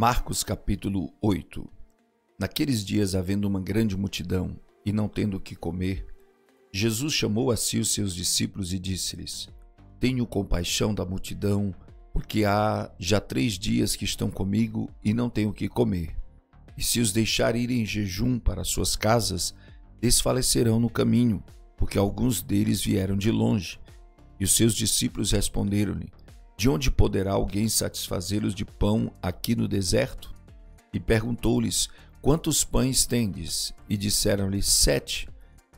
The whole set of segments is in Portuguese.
Marcos capítulo 8. Naqueles dias, havendo uma grande multidão, e não tendo o que comer, Jesus chamou a si os seus discípulos e disse-lhes: Tenho compaixão da multidão, porque há já 3 dias que estão comigo e não têm o que comer. E se os deixar irem em jejum para suas casas, desfalecerão no caminho, porque alguns deles vieram de longe. E os seus discípulos responderam-lhe: De onde poderá alguém satisfazê-los de pão aqui no deserto? E perguntou-lhes: Quantos pães tendes? E disseram-lhe: 7.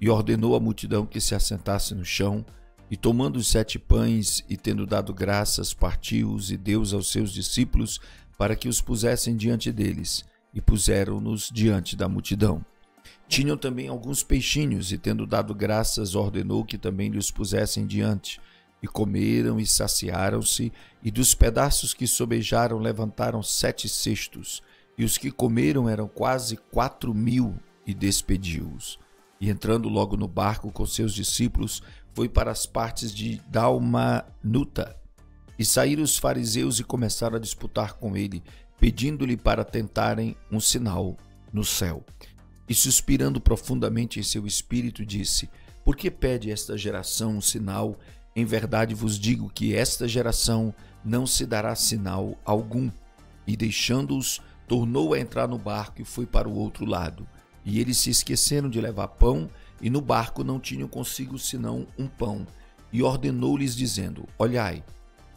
E ordenou à multidão que se assentasse no chão, e tomando os 7 pães, e tendo dado graças, partiu-os e deu-os aos seus discípulos, para que os pusessem diante deles, e puseram-nos diante da multidão. Tinham também alguns peixinhos, e tendo dado graças, ordenou que também lhes pusessem diante. E comeram e saciaram-se, e dos pedaços que sobejaram levantaram 7 cestos, e os que comeram eram quase 4.000, e despediu-os. E entrando logo no barco com seus discípulos, foi para as partes de Dalmanuta. E saíram os fariseus e começaram a disputar com ele, pedindo-lhe para tentarem um sinal no céu. E suspirando profundamente em seu espírito, disse: Por que pede esta geração um sinal? Em verdade vos digo que esta geração não se dará sinal algum. E deixando-os, tornou a entrar no barco e foi para o outro lado. E eles se esqueceram de levar pão, e no barco não tinham consigo senão um pão. E ordenou-lhes, dizendo: Olhai,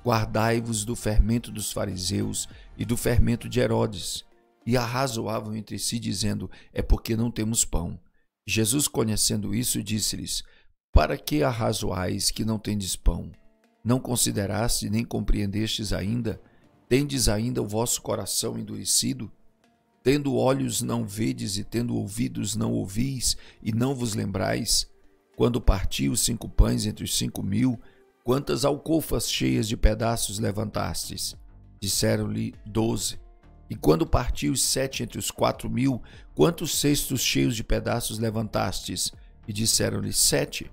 guardai-vos do fermento dos fariseus e do fermento de Herodes. E arrazoavam entre si, dizendo: É porque não temos pão. Jesus, conhecendo isso, disse-lhes: Para que arrazoais que não tendes pão? Não consideraste nem compreendestes ainda? Tendes ainda o vosso coração endurecido? Tendo olhos não vedes, e tendo ouvidos não ouvis, e não vos lembrais? Quando partiu os 5 pães entre os 5.000, quantas alcofas cheias de pedaços levantastes? Disseram-lhe: 12. E quando partiu os 7 entre os 4.000, quantos cestos cheios de pedaços levantastes? E disseram-lhe: 7.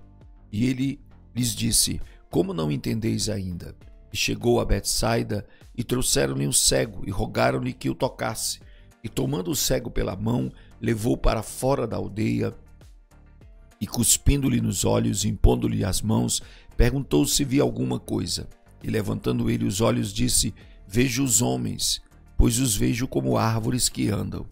E ele lhes disse: Como não entendeis ainda? E chegou a Betsaida, e trouxeram-lhe um cego, e rogaram-lhe que o tocasse. E tomando o cego pela mão, levou para fora da aldeia, e cuspindo-lhe nos olhos, e impondo-lhe as mãos, perguntou se via alguma coisa. E levantando ele os olhos, disse: Vejo os homens, pois os vejo como árvores que andam.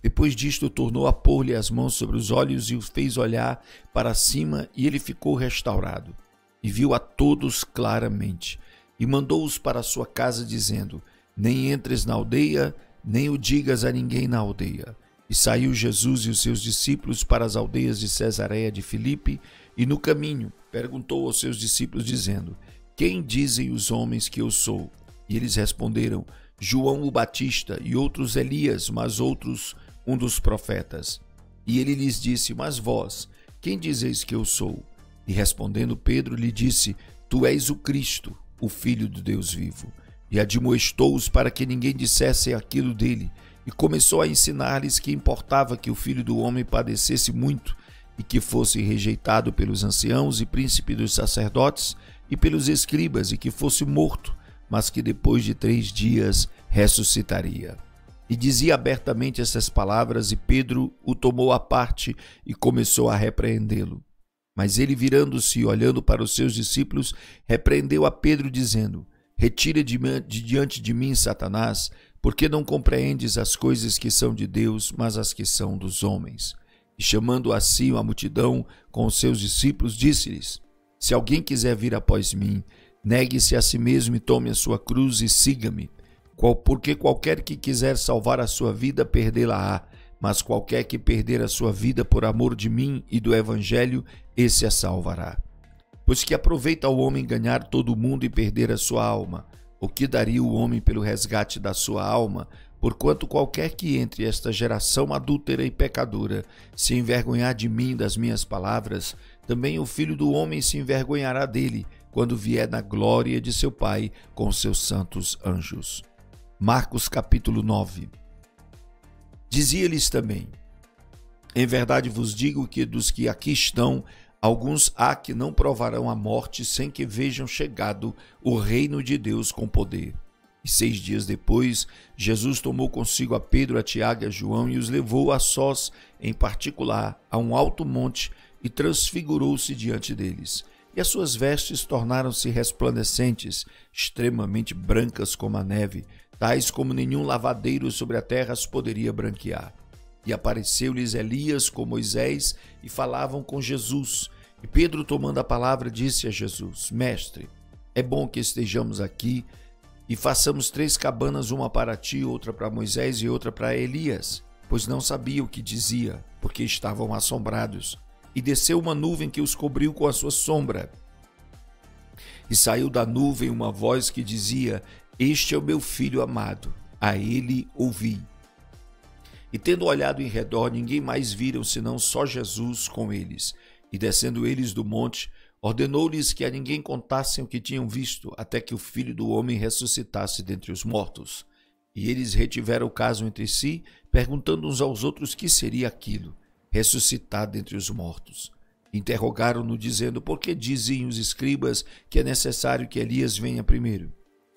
Depois disto, tornou a pôr-lhe as mãos sobre os olhos e os fez olhar para cima, e ele ficou restaurado. E viu a todos claramente. E mandou-os para a sua casa, dizendo: Nem entres na aldeia, nem o digas a ninguém na aldeia. E saiu Jesus e os seus discípulos para as aldeias de Cesareia de Filipe, e no caminho perguntou aos seus discípulos, dizendo: Quem dizem os homens que eu sou? E eles responderam: João o Batista, e outros Elias, mas outros um dos profetas. E ele lhes disse: Mas vós, quem dizeis que eu sou? E respondendo Pedro lhe disse: Tu és o Cristo, o Filho do Deus vivo. E admoestou-os para que ninguém dissesse aquilo dele, e começou a ensinar-lhes que importava que o Filho do Homem padecesse muito, e que fosse rejeitado pelos anciãos e príncipes dos sacerdotes e pelos escribas, e que fosse morto, mas que depois de 3 dias ressuscitaria. E dizia abertamente essas palavras, e Pedro o tomou à parte e começou a repreendê-lo. Mas ele, virando-se e olhando para os seus discípulos, repreendeu a Pedro, dizendo: Retira de diante de mim, Satanás, porque não compreendes as coisas que são de Deus, mas as que são dos homens. E chamando a si a multidão com os seus discípulos, disse-lhes: Se alguém quiser vir após mim, negue-se a si mesmo e tome a sua cruz e siga-me. Porque qualquer que quiser salvar a sua vida, perdê-la-á, mas qualquer que perder a sua vida por amor de mim e do evangelho, esse a salvará. Pois que aproveita o homem ganhar todo o mundo e perder a sua alma? O que daria o homem pelo resgate da sua alma? Porquanto qualquer que entre esta geração adúltera e pecadora se envergonhar de mim e das minhas palavras, também o Filho do Homem se envergonhará dele, quando vier na glória de seu Pai com seus santos anjos. Marcos capítulo 9. Dizia-lhes também: Em verdade vos digo que dos que aqui estão, alguns há que não provarão a morte sem que vejam chegado o reino de Deus com poder. E 6 dias depois, Jesus tomou consigo a Pedro, a Tiago e a João e os levou a sós, em particular, a um alto monte e transfigurou-se diante deles. E as suas vestes tornaram-se resplandecentes, extremamente brancas como a neve, tais como nenhum lavadeiro sobre a terra as poderia branquear. E apareceu-lhes Elias com Moisés e falavam com Jesus. E Pedro, tomando a palavra, disse a Jesus: Mestre, é bom que estejamos aqui e façamos 3 cabanas, uma para ti, outra para Moisés e outra para Elias, pois não sabia o que dizia, porque estavam assombrados. E desceu uma nuvem que os cobriu com a sua sombra. E saiu da nuvem uma voz que dizia: Este é o meu filho amado, a ele ouvi. E tendo olhado em redor, ninguém mais viram senão só Jesus com eles. E descendo eles do monte, ordenou-lhes que a ninguém contassem o que tinham visto, até que o Filho do Homem ressuscitasse dentre os mortos. E eles retiveram o caso entre si, perguntando uns aos outros que seria aquilo, ressuscitar dentre os mortos. Interrogaram-no, dizendo: Por que dizem os escribas que é necessário que Elias venha primeiro?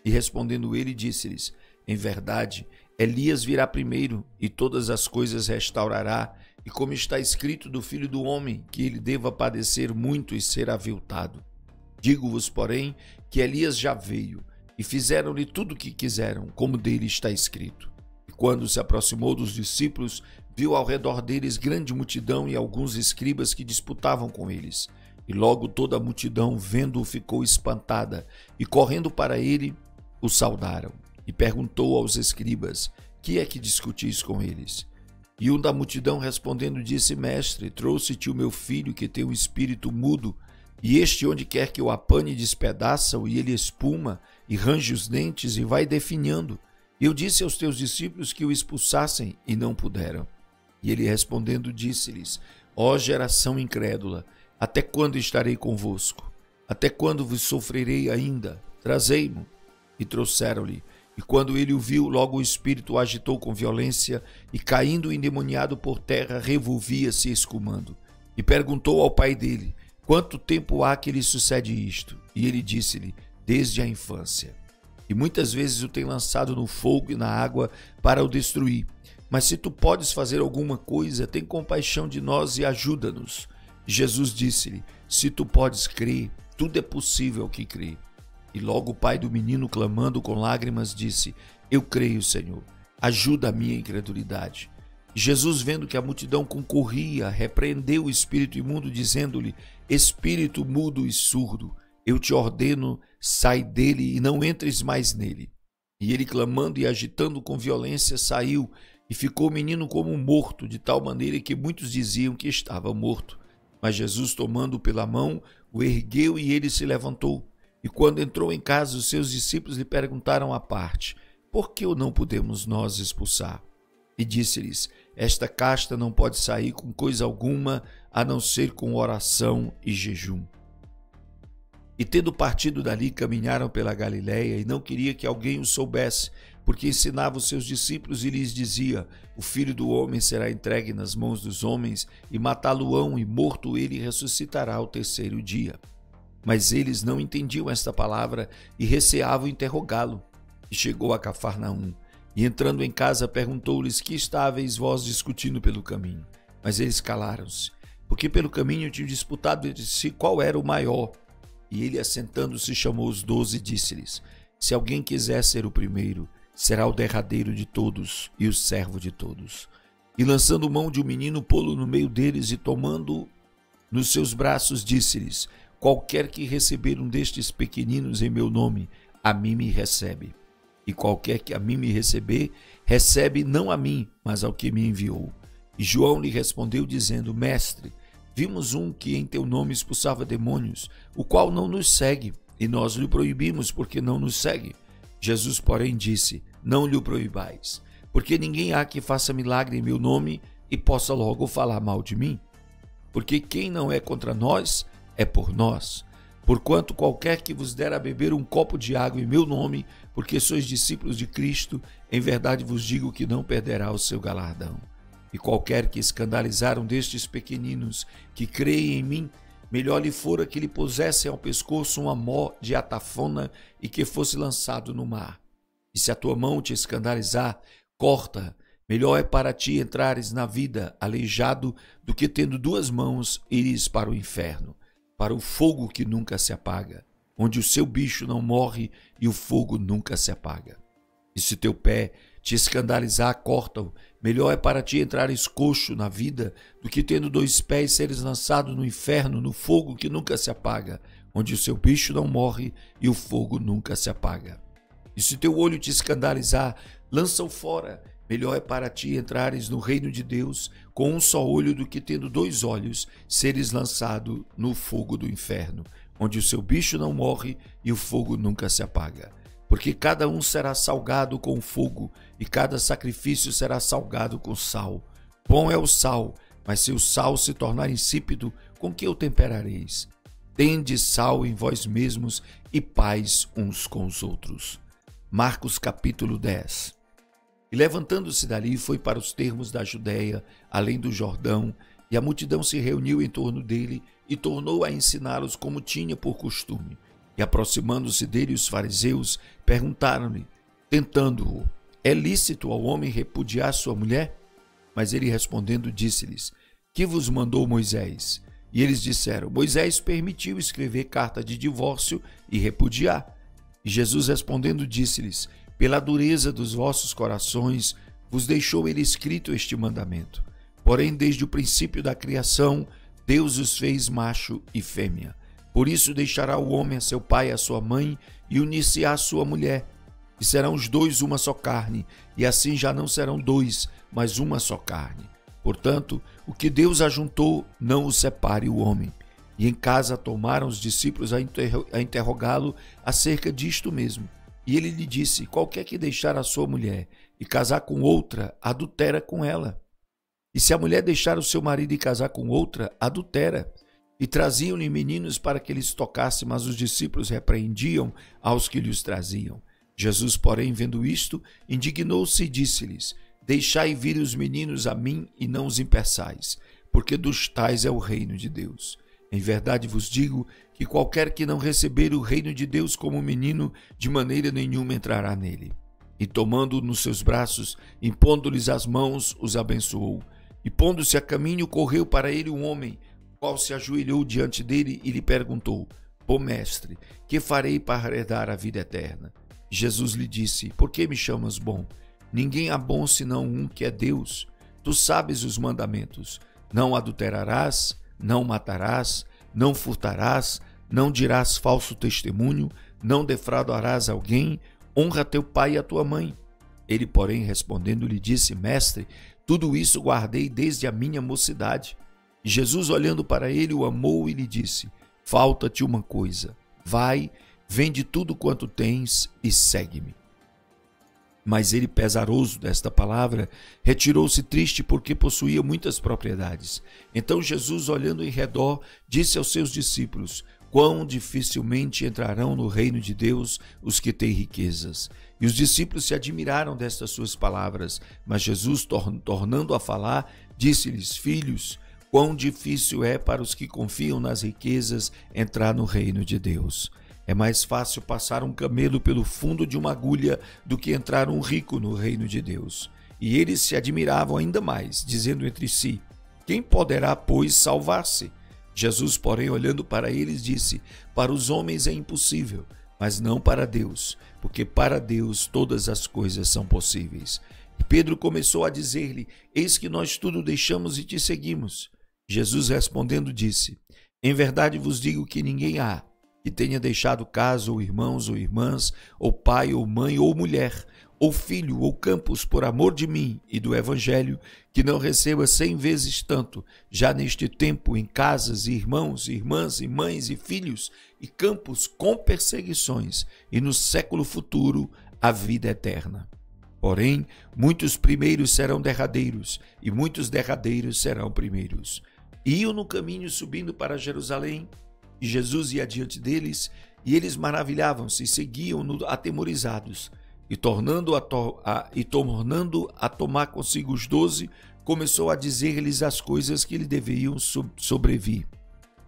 E respondendo ele, disse-lhes: Em verdade, Elias virá primeiro, e todas as coisas restaurará, e como está escrito do Filho do Homem, que ele deva padecer muito e ser aviltado. Digo-vos, porém, que Elias já veio, e fizeram-lhe tudo o que quiseram, como dele está escrito. E quando se aproximou dos discípulos, viu ao redor deles grande multidão e alguns escribas que disputavam com eles. E logo toda a multidão, vendo-o, ficou espantada, e correndo para ele, o saudaram. E perguntou aos escribas: Que é que discutis com eles? E um da multidão respondendo disse: Mestre, trouxe-te o meu filho que tem um espírito mudo, e este onde quer que o apane despedaça-o, e ele espuma, e range os dentes, e vai definhando. E eu disse aos teus discípulos que o expulsassem, e não puderam. E ele respondendo disse-lhes: Ó geração incrédula, até quando estarei convosco? Até quando vos sofrerei ainda? Trazei-mo. E trouxeram-lhe. E quando ele o viu, logo o espírito o agitou com violência, e caindo endemoniado por terra, revolvia-se escumando. E perguntou ao pai dele: Quanto tempo há que lhe sucede isto? E ele disse-lhe: Desde a infância. E muitas vezes o tem lançado no fogo e na água para o destruir. Mas se tu podes fazer alguma coisa, tem compaixão de nós e ajuda-nos. E Jesus disse-lhe: Se tu podes crer, tudo é possível ao que crê. E logo o pai do menino, clamando com lágrimas, disse: Eu creio, Senhor, ajuda a minha incredulidade. E Jesus, vendo que a multidão concorria, repreendeu o espírito imundo, dizendo-lhe: Espírito mudo e surdo, eu te ordeno, sai dele e não entres mais nele. E ele, clamando e agitando com violência, saiu, e ficou o menino como morto, de tal maneira que muitos diziam que estava morto. Mas Jesus, tomando-o pela mão, o ergueu e ele se levantou. E quando entrou em casa, os seus discípulos lhe perguntaram à parte: Por que o não podemos nós expulsar? E disse-lhes: Esta casta não pode sair com coisa alguma, a não ser com oração e jejum. E tendo partido dali, caminharam pela Galiléia, e não queria que alguém o soubesse, porque ensinava os seus discípulos e lhes dizia: O Filho do Homem será entregue nas mãos dos homens, e matá-lo-ão, e morto ele ressuscitará ao 3º dia. Mas eles não entendiam esta palavra e receavam interrogá-lo. E chegou a Cafarnaum, e entrando em casa perguntou-lhes: Que estáveis vós discutindo pelo caminho? Mas eles calaram-se, porque pelo caminho tinham disputado entre si qual era o maior. E ele, assentando-se, chamou os 12 e disse-lhes: Se alguém quiser ser o primeiro, será o derradeiro de todos e o servo de todos. E lançando mão de um menino, pô-lo no meio deles, e tomando-o nos seus braços, disse-lhes: Qualquer que receber um destes pequeninos em meu nome, a mim me recebe. E qualquer que a mim me receber, recebe não a mim, mas ao que me enviou. E João lhe respondeu, dizendo: Mestre, vimos um que em teu nome expulsava demônios, o qual não nos segue, e nós lhe proibimos, porque não nos segue. Jesus, porém, disse: Não lhe o proibais, porque ninguém há que faça milagre em meu nome e possa logo falar mal de mim. Porque quem não é contra nós, é por nós. Porquanto qualquer que vos der a beber um copo de água em meu nome, porque sois discípulos de Cristo, em verdade vos digo que não perderá o seu galardão. E qualquer que escandalizar um destes pequeninos que creem em mim, melhor lhe fora que lhe pusessem ao pescoço uma mó de atafona e que fosse lançado no mar. E se a tua mão te escandalizar, corta. Melhor é para ti entrares na vida aleijado do que tendo duas mãos ires para o inferno, para o fogo que nunca se apaga, onde o seu bicho não morre e o fogo nunca se apaga. E se teu pé te escandalizar, corta-o. Melhor é para ti entrares coxo na vida do que tendo dois pés seres lançado no inferno, no fogo que nunca se apaga, onde o seu bicho não morre e o fogo nunca se apaga. E se teu olho te escandalizar, lança-o fora. Melhor é para ti entrares no reino de Deus com um só olho do que tendo dois olhos seres lançado no fogo do inferno, onde o seu bicho não morre e o fogo nunca se apaga. Porque cada um será salgado com fogo e cada sacrifício será salgado com sal. Bom é o sal, mas se o sal se tornar insípido, com que o temperareis? Tende sal em vós mesmos e paz uns com os outros. Marcos capítulo 10. E levantando-se dali, foi para os termos da Judéia, além do Jordão, e a multidão se reuniu em torno dele e tornou a ensiná-los como tinha por costume. E aproximando-se dele os fariseus, perguntaram-lhe, tentando-o, é lícito ao homem repudiar sua mulher? Mas ele respondendo disse-lhes, que vos mandou Moisés? E eles disseram, Moisés permitiu escrever carta de divórcio e repudiar. E Jesus respondendo disse-lhes, pela dureza dos vossos corações vos deixou ele escrito este mandamento. Porém, desde o princípio da criação, Deus os fez macho e fêmea. Por isso deixará o homem a seu pai e a sua mãe, e unir-se-á à sua mulher. E serão os dois uma só carne, e assim já não serão dois, mas uma só carne. Portanto, o que Deus ajuntou, não o separe o homem. E em casa tomaram os discípulos a interrogá-lo acerca disto mesmo. E ele lhe disse, qualquer que deixar a sua mulher e casar com outra, adultera com ela. E se a mulher deixar o seu marido e casar com outra, adultera. E traziam-lhe meninos para que eles tocassem, mas os discípulos repreendiam aos que lhes traziam. Jesus, porém, vendo isto, indignou-se e disse-lhes, deixai vir os meninos a mim e não os impeçais, porque dos tais é o reino de Deus. Em verdade vos digo que qualquer que não receber o reino de Deus como menino, de maneira nenhuma entrará nele. E tomando-o nos seus braços, impondo-lhes as mãos, os abençoou. E pondo-se a caminho, correu para ele um homem, o qual se ajoelhou diante dele e lhe perguntou, Bom mestre, que farei para herdar a vida eterna? E Jesus lhe disse, por que me chamas bom? Ninguém há bom senão um que é Deus. Tu sabes os mandamentos, não adulterarás, não matarás, não furtarás, não dirás falso testemunho, não defraudarás alguém, honra teu pai e a tua mãe. Ele, porém, respondendo, lhe disse, mestre, tudo isso guardei desde a minha mocidade. E Jesus, olhando para ele, o amou e lhe disse, falta-te uma coisa, vai, vende tudo quanto tens e segue-me. Mas ele, pesaroso desta palavra, retirou-se triste porque possuía muitas propriedades. Então Jesus, olhando em redor, disse aos seus discípulos, quão dificilmente entrarão no reino de Deus os que têm riquezas. E os discípulos se admiraram destas suas palavras, mas Jesus, tornando a falar, disse-lhes, filhos, quão difícil é para os que confiam nas riquezas entrar no reino de Deus. É mais fácil passar um camelo pelo fundo de uma agulha do que entrar um rico no reino de Deus. E eles se admiravam ainda mais, dizendo entre si, quem poderá, pois, salvar-se? Jesus, porém, olhando para eles, disse, para os homens é impossível, mas não para Deus, porque para Deus todas as coisas são possíveis. E Pedro começou a dizer-lhe, eis que nós tudo deixamos e te seguimos. Jesus respondendo disse, em verdade vos digo que ninguém há que tenha deixado casa, ou irmãos, ou irmãs, ou pai, ou mãe, ou mulher, ou filho, ou campos, por amor de mim e do Evangelho, que não receba 100 vezes tanto, já neste tempo, em casas, e irmãos, e irmãs, e mães, e filhos, e campos com perseguições, e no século futuro a vida eterna. Porém, muitos primeiros serão derradeiros, e muitos derradeiros serão primeiros. E iam no caminho subindo para Jerusalém, e Jesus ia diante deles, e eles maravilhavam-se e seguiam-no atemorizados. E tornando a tomar consigo os 12, começou a dizer-lhes as coisas que lhe deveriam sobrevir,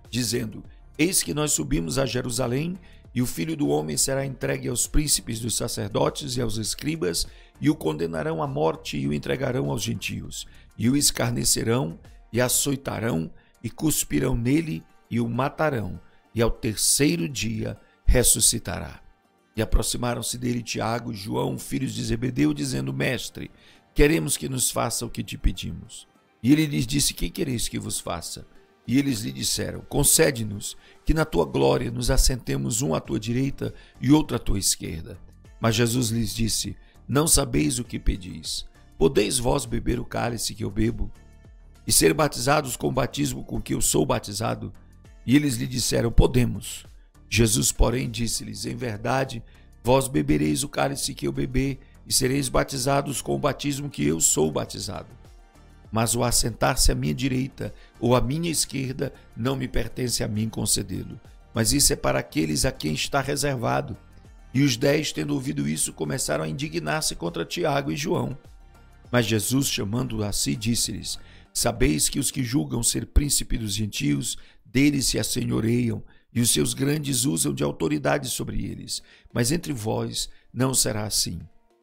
dizendo, eis que nós subimos a Jerusalém, E o Filho do Homem será entregue aos príncipes dos sacerdotes e aos escribas, e o condenarão à morte e o entregarão aos gentios. E o escarnecerão e açoitarão e cuspirão nele e o matarão. E ao terceiro dia ressuscitará. E aproximaram-se dele Tiago e João, filhos de Zebedeu, dizendo: Mestre, queremos que nos faça o que te pedimos. E ele lhes disse: Que quereis que vos faça? E eles lhe disseram: Concede-nos que na tua glória nos assentemos um à tua direita e outro à tua esquerda. Mas Jesus lhes disse: Não sabeis o que pedis. Podeis vós beber o cálice que eu bebo e ser batizados com o batismo com que eu sou batizado? E eles lhe disseram: Podemos. Jesus, porém, disse-lhes: Em verdade, vós bebereis o cálice que eu beber e sereis batizados com o batismo que eu sou batizado. Mas o assentar-se à minha direita ou à minha esquerda não me pertence a mim concedê-lo, mas isso é para aqueles a quem está reservado. E os 10, tendo ouvido isso, começaram a indignar-se contra Tiago e João. Mas Jesus, chamando a si, disse-lhes: Sabeis que os que julgam ser príncipe dos gentios, deles se assenhoreiam, e os seus grandes usam de autoridade sobre eles. Mas entre vós não será assim.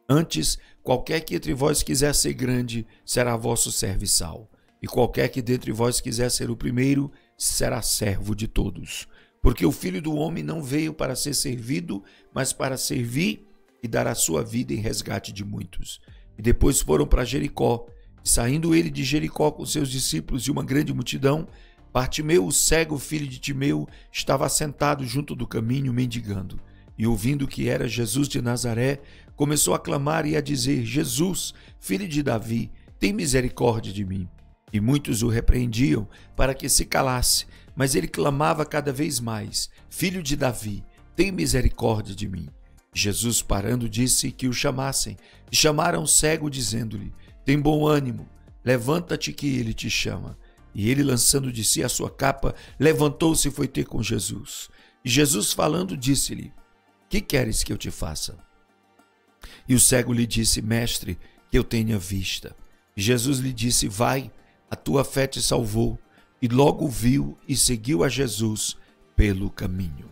Antes, qualquer que entre vós quiser ser grande, será vosso serviçal. E qualquer que dentre vós quiser ser o primeiro, será servo de todos. Porque o Filho do Homem não veio para ser servido, mas para servir e dar a sua vida em resgate de muitos. E depois foram para Jericó. E saindo ele de Jericó com seus discípulos e uma grande multidão, Bartimeu, o cego, filho de Timeu, estava assentado junto do caminho, mendigando. E ouvindo que era Jesus de Nazaré, começou a clamar e a dizer: Jesus, filho de Davi, tem misericórdia de mim. E muitos o repreendiam para que se calasse, mas ele clamava cada vez mais: Filho de Davi, tem misericórdia de mim. Jesus, parando, disse que o chamassem. E chamaram o cego, dizendo-lhe: Tem bom ânimo, levanta-te que ele te chama. E ele, lançando de si a sua capa, levantou-se e foi ter com Jesus. E Jesus, falando, disse-lhe: Que queres que eu te faça? E o cego lhe disse: Mestre, que eu tenha vista. E Jesus lhe disse: Vai, a tua fé te salvou. E logo viu e seguiu a Jesus pelo caminho.